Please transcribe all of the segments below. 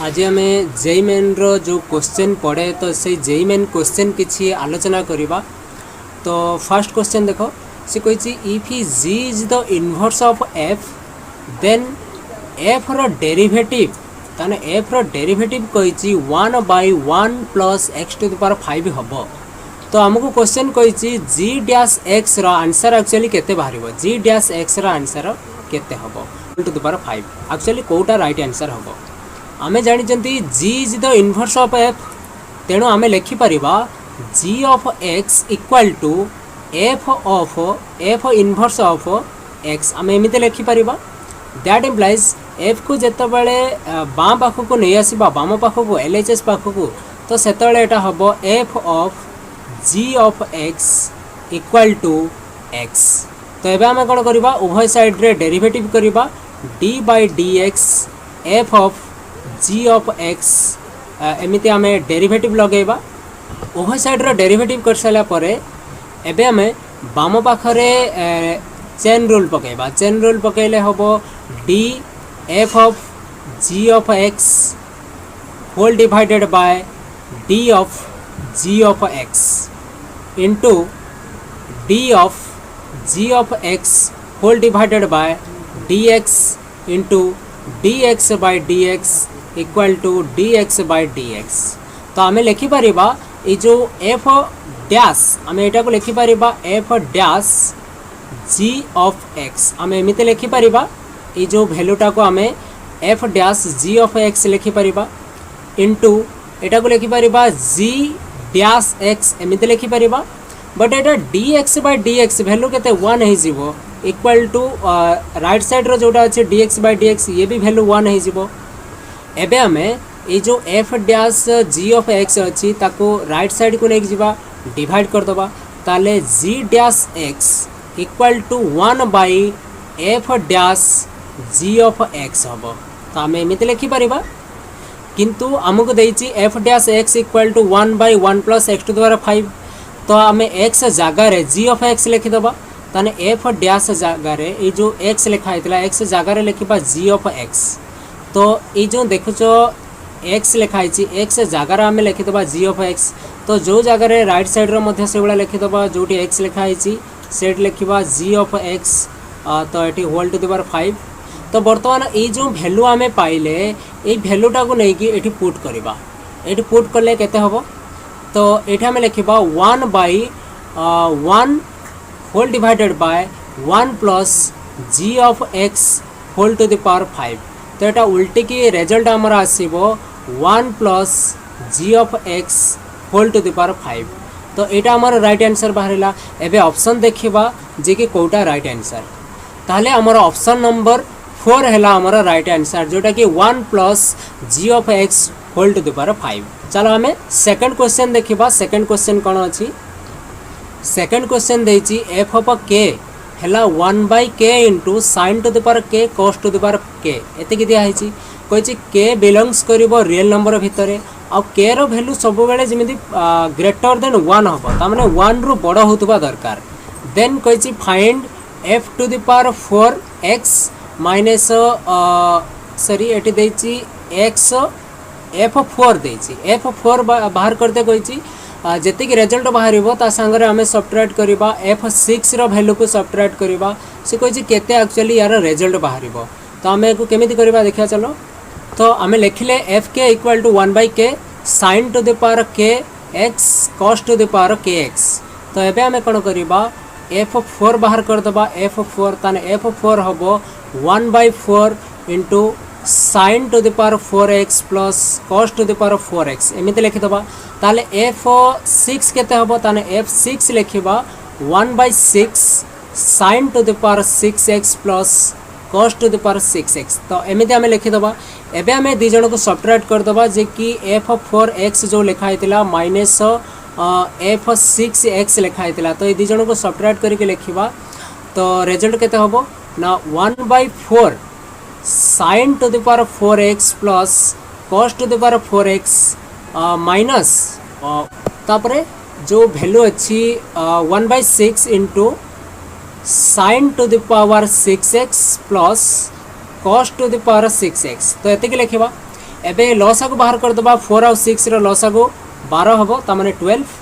आज आम JEE main रो जो क्वेश्चन पढ़े तो से जेई मेन क्वेश्चन किसी आलोचना करवा। तो फर्स्ट क्वेश्चन देखो सी कही if g is the inverse of f then f रो डेरिवेटिव ताने एफ रो डेरिवेटिव कही 1/1 plus x to the power 5 हम। तो आमको क्वेश्चन कही जी डैश एक्स रो आंसर एक्चुअली केते बाहर जी डैश एक्स रो आंसर केते हम टू द पावर 5 एक्चुअली कोटा राइट आंसर हम। आमे जानी g is the inverse of f तेणु आमे लिखिपर g of X equal to F of F inverse of X आम एमती लिखिपर दैट इम्प्लाइज एफ को जिते बड़े बाम पाखक नहीं आसवा बाम पाखक एलएचएस पाखक तो से हम F of ji of X equal to X. तो ये आम कौन करवा उभय साइड रे डेरिवेटिव करवा d by d x f of ji of x एमती आम डेरिवेटिव लगेगा उभय साइड रो डेरिवेटिव कर सारा परे एबे आमे बाम पाखरे चेन रूल पकेबा चेन रूल पकेले हम d f of ji of x whole divided by d of ji of x into d of ji of x whole divided by D x into d x by D x equal to d x by D x. तो आम लिखिपर ये जो F dash आम यहाँ को लिखिपर F dash G of X आम एमती लिखिपर ये जो भैल्यूटा को आम F dash G of X लिखिपर इंटू यहाँ को लिखिपर जी डैश एक्स एमती लिखिपर बट यहाँ D x by D X value के 1 हो इक्वल टू राइट साइड रो जोटा अच्छे D x by D X ये भी भैल्यू 1 हो। एबे आमे ये जो F dash G of x अच्छी ताको राइट साइड को लेके जीवा डिवाइड कर दबा ताले G dash X equal to 1 F dash G of X हम। तो आम एमती लिखिपर किंतु आमको देती F dash X equal to 1/1 plus x to the power 5 तो आम एक्स जगार जी ऑफ एक्स लिखिदबा ताने एफ डैश जगार ये जो एक्स लिखाई एक्स जगार लिखा जी ऑफ एक्स। तो ये जो देखुच एक्स लिखाई एक्स जगार आम लिखिदबा जी ऑफ एक्स तो जो जगार राइट साइड रो से भाया लिखिदबा जो एक्स लिखाई से लिखा जी ऑफ एक्स तो ये होल टू द पावर 5। तो बर्तमान ये जो भैल्यू आम पाइले ये भैल्यूटा को लेकिन ये पुट करवा ये पुट कले केते हम तो ये आम लिखा 1/1 whole divided by 1 plus g of x whole to the power 5। तो यहाँ उल्टी की रेजल्ट आमर आसो 1 plus g of x whole to the power 5। तो यहाँ आमर राइट आंसर बाहर एबे ऑप्शन देखा जे कि कोटा राइट आंसर ताहले आमर ऑप्शन नंबर 4 है आमर राइट आंसर जोटा कि 1 plus g of x whole to the power 5। चलो आम सेकंड क्वेश्चन देखा सेकंड क्वेश्चन कौन अच्छी सेकंड क्वेश्चन देती एफ ऑफ के है 1/k into sine to the power k cos to the power k एतिक दिखाई कही के बिलोंग्स कर रियल नंबर भितर आ के रो वैल्यू सब बेले जमी ग्रेटर देन 1 हम तार 1 रु बड़ होता दरकार देन कही find F two the power 4x minus sorry ये देती एक्स f4 देती f4 बाहर करते कही जेतिक रिजल्ट बाहर सांगे आम सब्ट्रैक्ट करवा f6 रो वैल्यू को सब्ट्रैक्ट करवा से कही केते एक्चुअली यार रिजल्ट बाहर। तो आम को केमी करवा देखा चलो तो आम लिखिले f k equal to 1/k sine to the power k x cos to the power k x। तो ये आम कौन करवा f4 बाहर करदबा f4 ताने f4 हम 1/4 into sine to the power 4x plus cos to the power 4x एमती लिखिदबा ताले f6 केते हबो ताने f6 लिखिबा 1/6 sign to the power 6x plus cos to the power 6x। तो एमती आम लिखिदबा एबे आम दी जन को सब्ट्रैक्ट करदबा जे कि f4x जो लिखाई माइनस f6x लिखाई तो ये दी जन को सब्ट्रैक्ट करके लिखिबा तो रिजल्ट केते हबो ना 1/4 sign to the power 4x plus cos to the power 4x minus तापरे जो वैल्यू अच्छी 1/6 into sine to the power 6x plus cos to the power 6x। तो ये लिखा एबे लसागु बाहर कर दबा 4 और 6 रो लसागु 12 हबो ता माने 12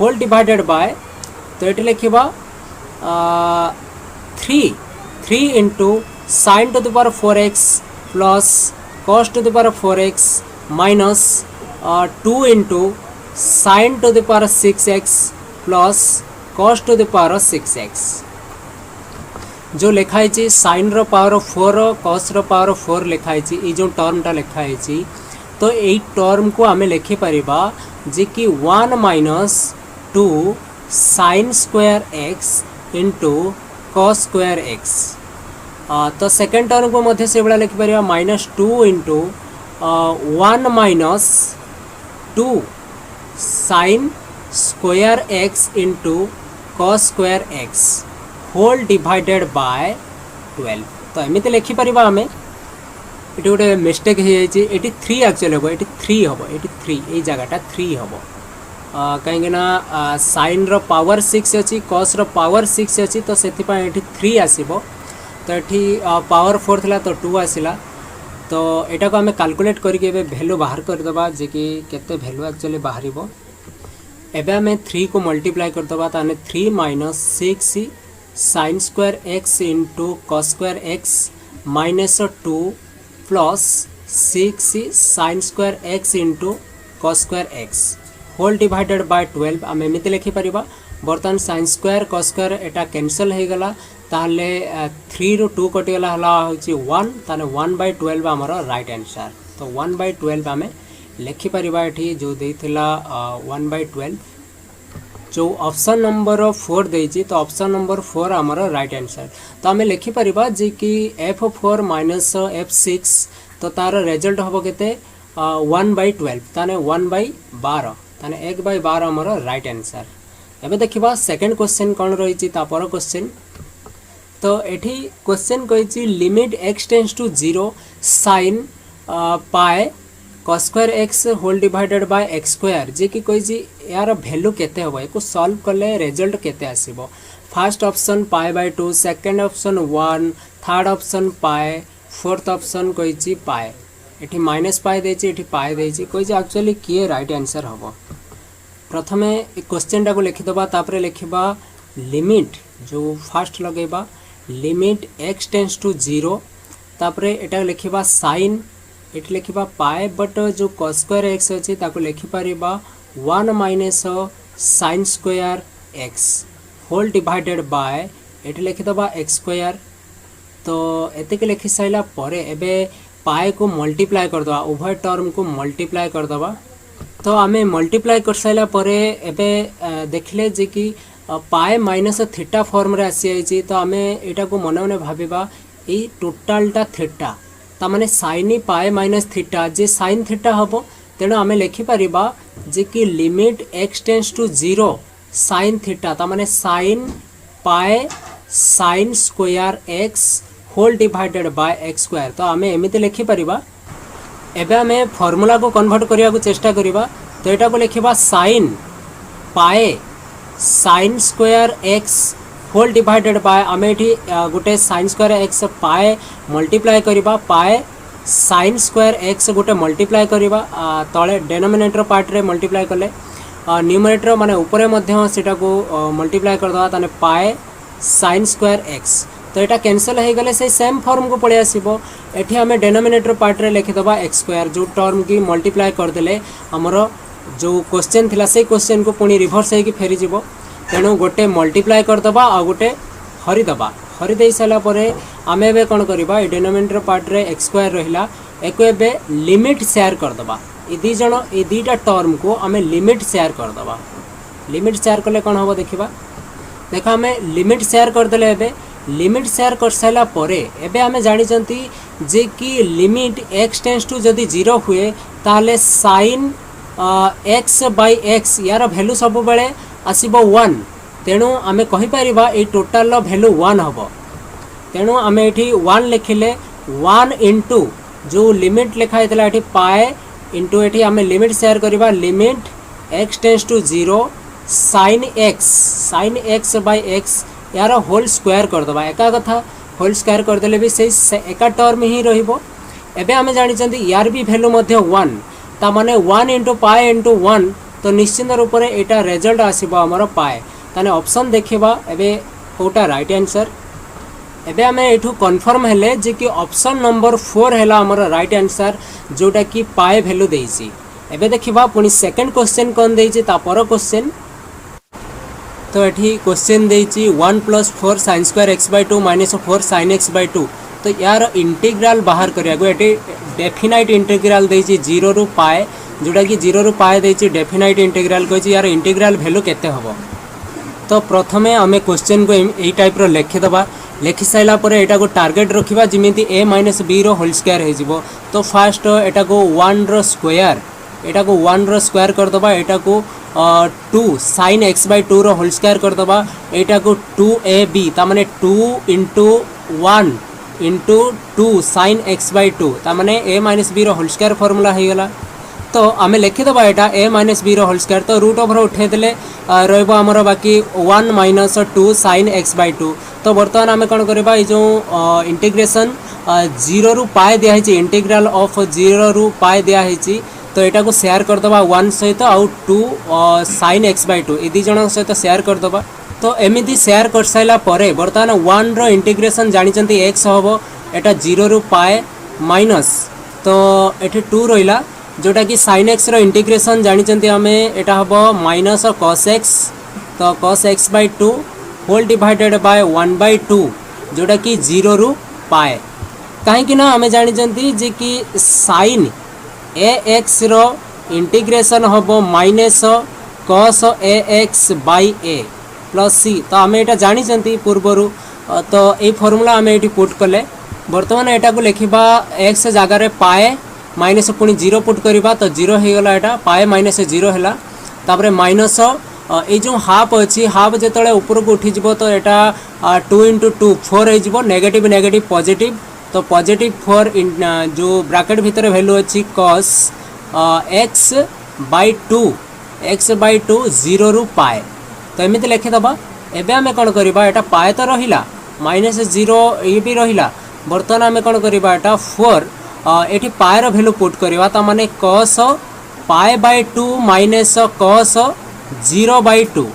होल डिवाइडेड बाय तो एटी लिखिबा 3 into sin to the power 4x plus cos to the power 4x minus 2 into sin to the power 6x plus cos to the power 6x जो लिखाई sin रो पावर 4 cos रो power 4 लिखाई ये जो टर्मटा लिखाई तो यही टर्म को आम लिखिपर जे कि 1 minus 2 sin square x into cos square x तो सेकेंड टर्म को मध्य से भाया लिखिपर minus 2 into 1 minus 2 sin square x into cos square x whole divided by 12 तो एमती लिखिपर आम ये गोटे मिस्टेक हो जाए 3 एक्चुअली हम ये 3 हम ये 3 ये जगटा 3 हम कहीं sin रो पावर 6 अच्छी cos रो पावर 6 अच्छी तो से 3 आसो तो ये पावर 4 था तो 2 आसला तो यहाँ को आम कैलकुलेट करके भैल्यू बाहर करदे जे कि केते भैल्यू एक्चुअली बाहर एबे आम 3 को मल्टीप्लाई करदे ताने 3 minus 6 sin square x into cos square x minus 2 plus 6 sin square x into cos square x whole divided by 12 आम एमती लिखिपर बर्तमान sin स्क्वायर cos स्क्वायर एटा कैंसल हो गला ताहले 3 रू 2 कटिगला हला होची 1 ताने 1/12 आमर राइट आंसर तो 1/12 आम लिखिपर ये जो देथिला 1/12 जो ऑप्शन नंबर 4 देछि तो ऑप्शन नंबर 4 आमर राइट आंसर तो आम लिखिपर जे कि f4 माइनस f6 तो तार रिजल्ट हम के 1/12 ताने 1/12 ताने 1/12 आमर राइट आंसर एबे देखिबा सेकंड क्वेश्चन कौन रही तापर क्वेश्चन तो एठी क्वेश्चन कही limit x tends to 0 sin पाए cos square x whole divided by x square जे कि कही यार वैल्यू केते होबो एको सॉल्व करले रिजल्ट केते आसीबो first option π/2 second option 1 third option पाए फोर्थ ऑप्शन कही पाए एठी माइनस पाए देछि एठी पाए देछि कही एक्चुअली किए राइट आंसर होबो प्रथमे क्वेश्चन टाको लिखिदबा तापरे लिखिबा लिमिट जो फर्स्ट लगेबा लिमिट x टेंस टू 0 तापरे एटा लिखिबा sin एटी लिखिबा पाए बट जो cos स्क्वायर x अछि ताको लिखिपारिबा 1 minus sin square x whole divided by एटी लिखिदबा x स्क्वायर तो एतिक लिखि साइला परे एबे पाए को मल्टीप्लाई करदबा उभय टर्म को मल्टीप्लाई करदबा तो आमे मल्टीप्लाई कर साइला परे एबे देखले जे कि पाए माइनस थीटा फॉर्म रे आसी आइछि तो आमे एटा को मन मन भाबिबा ए टोटालटा थीटा ता माने sin पाए माइनस थीटा जे sin थीटा हबो तेणु आमे लिखि परिबा जे कि limit x tends to 0 sin theta ता माने sin पाए sin square x whole divided by x square तो आमे एमिति लिखि परिबा एबे आमे फार्मूला को कन्वर्ट करिया को चेष्टा करिबा तो एटा को लिखिबा sin पाए sin square x whole divided by आम ये गोटे sin स्क्वायर x पाए मल्टीप्लाई करिबा पाए sin स्क्वायर x गोटे मल्टीप्लाई करिबा तले डेनोमिनेटर पार्ट रे मल्टीप्लाई कले न्यूमरेटर माने ऊपर मध्य सेटा को मल्टीप्लाई करदवा ताने पाए sin स्क्वायर x तो यहाँ कैंसल हो गले से सेम फॉर्म को पड़े आसो एठी आम डेनोमिनेटर पार्ट रे लिखिदबा x स्क्वायर जो टर्म की मल्टीप्लाई करदेले आमर जो क्वेश्चन थिला से क्वेश्चन को पुणी रिभर्स होगी फेरी जीवो तेणु गोटे मल्टीप्लाई करदबा आ गोटे हरिदबा हरिदे सारा आम ए कौन करवा डेनोमिनेटर पार्ट रे x स्क्वायर रहिला एको एबे लिमिट शेयर करदबा ये दुईटा टर्म को आम लिमिट शेयर करदबा लिमिट शेयर कले कौन हम देखा देख आम लिमिट शेयर करदेले एबे लिमिट शेयर कर सारा एबे आम जानी जे कि लिमिट x टेंस टू जदि 0 हुए ताले sin x बाय x यार भैल्यू सब बेले आसीबो 1 तेणु आमे कहि परिबा ए टोटल भैल्यू 1 हबो तेणु आमे एठी 1 लिखिले 1 इंटू जो लिमिट लिखा हैतला एठी पाए इंटू एठी आमे लिमिट शेयर करिबा limit x tends to 0 sin x by x यार होल स्क्वायर करदबा एका कथा होल स्क्वायर करदेले भी से एका टर्म ही रहिबो एबे आमे जानिचंती यार भी वैल्यू मध्य 1 ता माने 1 * पाए * 1 तो निश्चित रूप से एटा रिजल्ट आसीबो हमर पाए ताने ऑप्शन देखिबा एबे कोटा राइट आंसर। एबे आमे एठू कन्फर्म हेले जे कि ऑप्शन नंबर 4 हैला हमर राइट आंसर जोटा कि पाए वैल्यू देइछि। एबे देखिबा पुनी सेकंड क्वेश्चन कोन देइछि ता पर क्वेश्चन तो एठी question देइछि 1 + 4 sin² x/2 - 4 sin x/2 तो यार इंटीग्रल बाहर करिया गो एटी डेफिनाइट इंटीग्रल देइछि 0 रु पाए जोटा कि 0 रु पाए देइछि डेफिनाइट इंटीग्रल कहिछि यार इंटीग्रल वैल्यू केते हबो। तो प्रथमे आमे क्वेश्चन को एई टाइप रो लिखि दबा लिखि साइला परे एटा को टार्गेट रखिबा जिमिति a - b रो होल स्क्वायर हे जिवो। तो फर्स्ट एटा को 1 रो स्क्वायर एटा को 1 रो स्क्वायर कर दबा एटा को 2 sin x/2 रो होल स्क्वायर कर दबा एटा को 2ab ता माने 2 * 1 * 2 sin x/2 ता माने a - b रो होल स्क्वायर फार्मूला हे गला। तो आमे लिखि दबा एटा a - b रो होल स्क्वायर तो रूट ओवर उठे देले रहबो हमर बाकी 1 - 2 sin x/2। तो बर्तमान आमे कोन करबा ए जो इंटीग्रेशन 0 रु पाए दिया है इंटीग्रल ऑफ 0 रु पाए दिया है तो एटा को शेयर कर दबा 1 सहित आउ 2 sin x/2 ए दी जण सहित शेयर कर दबा। तो एमिति शेयर कर साइला परे बर्तमान 1 रो इंटीग्रेशन जानि चंती x हबो एटा 0 रु पाए माइनस तो एठी 2 रहिला जोटा कि sin x रो इंटीग्रेशन जानि चंती हमें एटा हबो माइनस cos x तो cos x/2 whole divided by 1/2 जोटा कि 0 रु पाए कहीं कि ना हमें जानि चंती जे कि sin ax रो इंटीग्रेशन हबो minus cos ax/a plus c तो हमें एटा जानि चंती पूर्वरु तो ए फार्मूला हमें एटी पुट कले वर्तमान एटा को लिखिबा x जगह रे पाए माइनस पुनी 0 पुट करिबा तो 0 हे गला एटा पाए माइनस 0 हैला तापरे माइनस ए जो हाफ अछि हाफ जेतले ऊपर को उठी जिवो तो एटा 2 * 2 4 हे जिवो नेगेटिव नेगेटिव पॉजिटिव तो पॉजिटिव 4 जो ब्रैकेट भीतर वैल्यू अछि cos x/2 0 रु पाए तो एमिति लिखि दबा। एबे हमें कोन करिबा एटा पाए तो रहिला माइनस 0 ए भी रहिला बर्तमान हमें कोन करिबा एटा 4 एठी पाए रो वैल्यू पुट करिबा त माने cos π/2 माइनस cos 0/2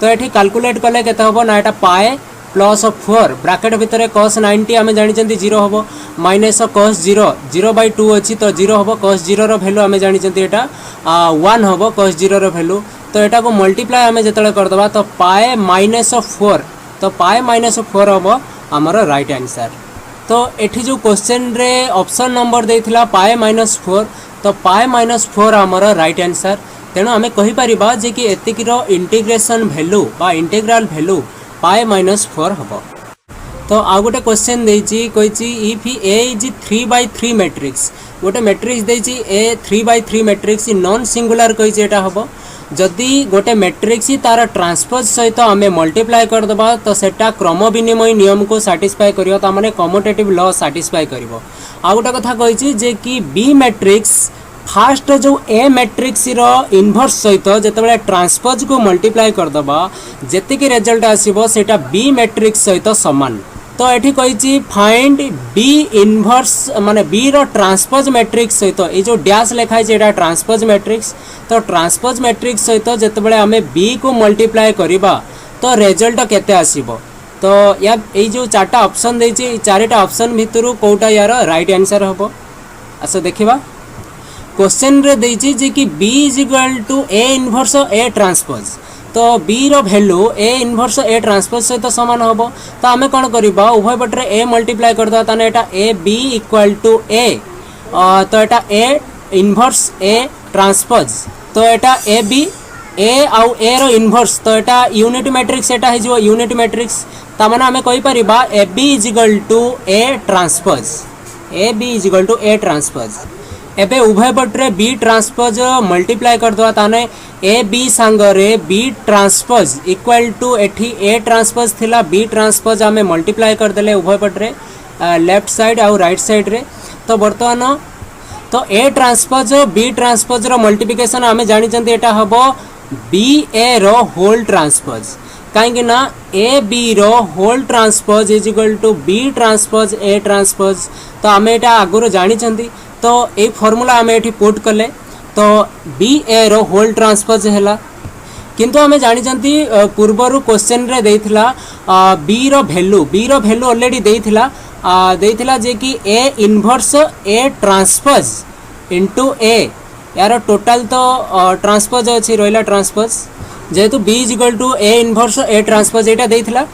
तो एठी कैलकुलेट कले केते हबो ना एटा पाए प्लस 4 ब्रैकेट भीतर cos 90 हमें जानि चंती 0 हबो माइनस cos 0/2 अछि तो 0 हबो cos 0 रो वैल्यू हमें जानि चंती एटा 1 हबो cos 0 रो वैल्यू तो एटा को मल्टीप्लाई हमें जतले कर दबा तो पाए माइनस 4 तो पाए माइनस 4 हबो हमर राइट आंसर। तो एठी जो क्वेश्चन रे ऑप्शन नंबर देथिला पाए -4 तो पाए -4 हमर राइट आंसर। तेणु आमे कहि परिबा जे कि एतिकिरो इंटीग्रेशन वैल्यू बा इंटीग्रल वैल्यू पाए -4 हबो। तो आ गोटे क्वेश्चन देछि कहिछि इफ ए इज 3/3 मैट्रिक्स गोटे मैट्रिक्स देछि ए 3/3 मैट्रिक्स नॉन सिंगुलर कहिछि एटा हबो जदि गोटे मैट्रिक्स तार ट्रांसपोज सहित आमे मल्टीप्लाई कर दबा तो सेटा क्रम विनिमय नियम को सैटिस्फाई करियो ता माने कम्यूटेटिव लॉ सैटिस्फाई करिवो। आ गोटे कथा कहिछि जे कि बी मैट्रिक्स फास्ट जो ए मैट्रिक्स रो इनवर्स सहित जेतेबेले ट्रांसपोज को मल्टीप्लाई कर दबा जेते कि रिजल्ट आसीबो सेटा बी मैट्रिक्स सहित समान। तो एठी कहिछि फाइंड बी इनवर्स माने बी रो ट्रांसपोज मैट्रिक्स सहित ए जो डैश लिखाइ छै एटा ट्रांसपोज मैट्रिक्स तो ट्रांसपोज मैट्रिक्स सहित जेतेबेले हमें बी को मल्टीप्लाई करिबा तो रिजल्ट केते आसीबो। तो या ए जो चारटा ऑप्शन देछि ए चारटा ऑप्शन भितरु कोटा यार राइट आंसर हबो आसे देखिबा। क्वेश्चन रे देछि जे कि b = a inverse a transpose तो b रो value a inverse a transpose सहित समान हबो। तो हमें कोन करिबा उभय पटरे a मल्टीप्लाई कर दबा ताने एटा a b = a तो एटा a इनवर्स a ट्रांसपोज तो एटा a b a आउ a रो इनवर्स तो एटा यूनिट मैट्रिक्स एटा हे जो यूनिट मैट्रिक्स ता माने हमें कहि परिबा a b = a transpose a b = a transpose. एबे उभय पटरे बी ट्रांसपोज मल्टीप्लाई कर दवा ताने ए बी सांगरे बी ट्रांसपोज इक्वल टू एठी ए ट्रांसपोज थिला बी ट्रांसपोज हमें मल्टीप्लाई कर देले उभय पटरे लेफ्ट साइड और राइट साइड रे। तो वर्तमान तो ए ट्रांसपोज बी ट्रांसपोज रो मल्टीप्लिकेशन हमें जानि चंती एटा हबो बी ए रो होल ट्रांसपोज कहीं ना ए बी रो whole transpose is equal to b transpose a transpose. तो आम यहाँ आगुरी जानी तो ये फॉर्मूला आम ये पुट कले तो बी ए रो होल ट्रांसपोज है। किंतु आम जानी पूर्वर क्वेश्चन रे देइथिला बी रो वैल्यू ऑलरेडी देइथिला जे कि A inverse A transpose into A यार टोटल तो ट्रांसपोज अच्छी रहा ट्रांसपोज जेहेतु B is equal to A inverse A transpose यहाँ देइथिला।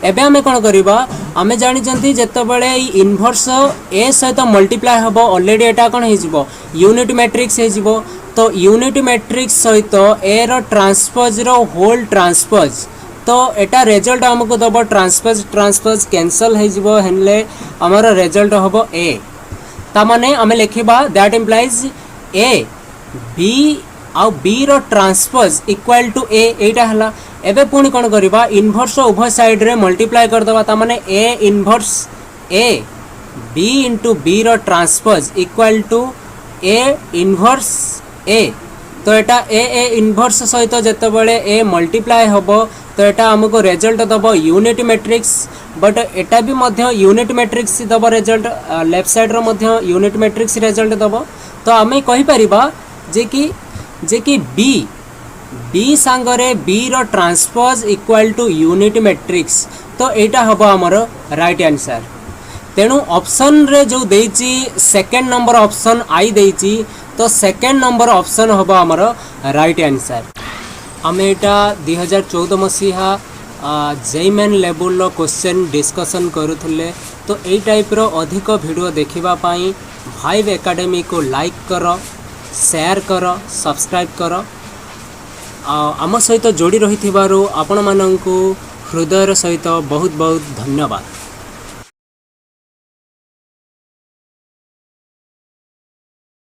एबे आमे कौन करिबा आमे जानी जेतेबेले इनवर्स ए सहित मल्टीप्लाई हम ऑलरेडी एटा कौन हो यूनिट मैट्रिक्स हो तो यूनिट मैट्रिक्स सहित ए रो ट्रांसपोज रो होल ट्रांसपोज तो एटा रिजल्ट हमको दब ट्रांसपोज ट्रांसपोज कैंसल हो हेले आमर रिजल्ट हम ए तामाने आमे लिखिबा दैट इम्प्लाइज ए बी आउ बी रो ट्रांसपोज इक्वल टू ए एटा हला। एबे पुणी कौन करिबा इनवर्स उभय साइड रे मल्टीप्लाई कर दबा तामाने A inverse A B into B रो transpose equal to A inverse A तो एटा ए इनवर्स सहित जेतेबेले ए मल्टीप्लाई हबो तो एटा हमको रिजल्ट दबो यूनिट मैट्रिक्स बट एटा भी मध्य यूनिट मैट्रिक्स दबो रिजल्ट लेफ्ट साइड रो मध्य यूनिट मैट्रिक्स रिजल्ट दबो। तो आमे कहि परिबा जे कि बी सांगरे बी रो transpose equal to unit matrix तो एटा हबो हमर राइट आंसर। तेणु ऑप्शन रे जो देइची सेकंड नंबर ऑप्शन आई देइची तो सेकंड नंबर ऑप्शन हम आमर राइट आंसर। आम यहाँ 2014 मसीहा जेईमेन लेवल रो क्वेश्चन डिस्कशन करुले तो यही टाइप रो अधिक वीडियो देखापी भाइव एकेडमी को लाइक कर शेयर कर सब्सक्राइब कर आम सहित जोड़ी रही आपण मानू हृदय सहित बहुत बहुत धन्यवाद।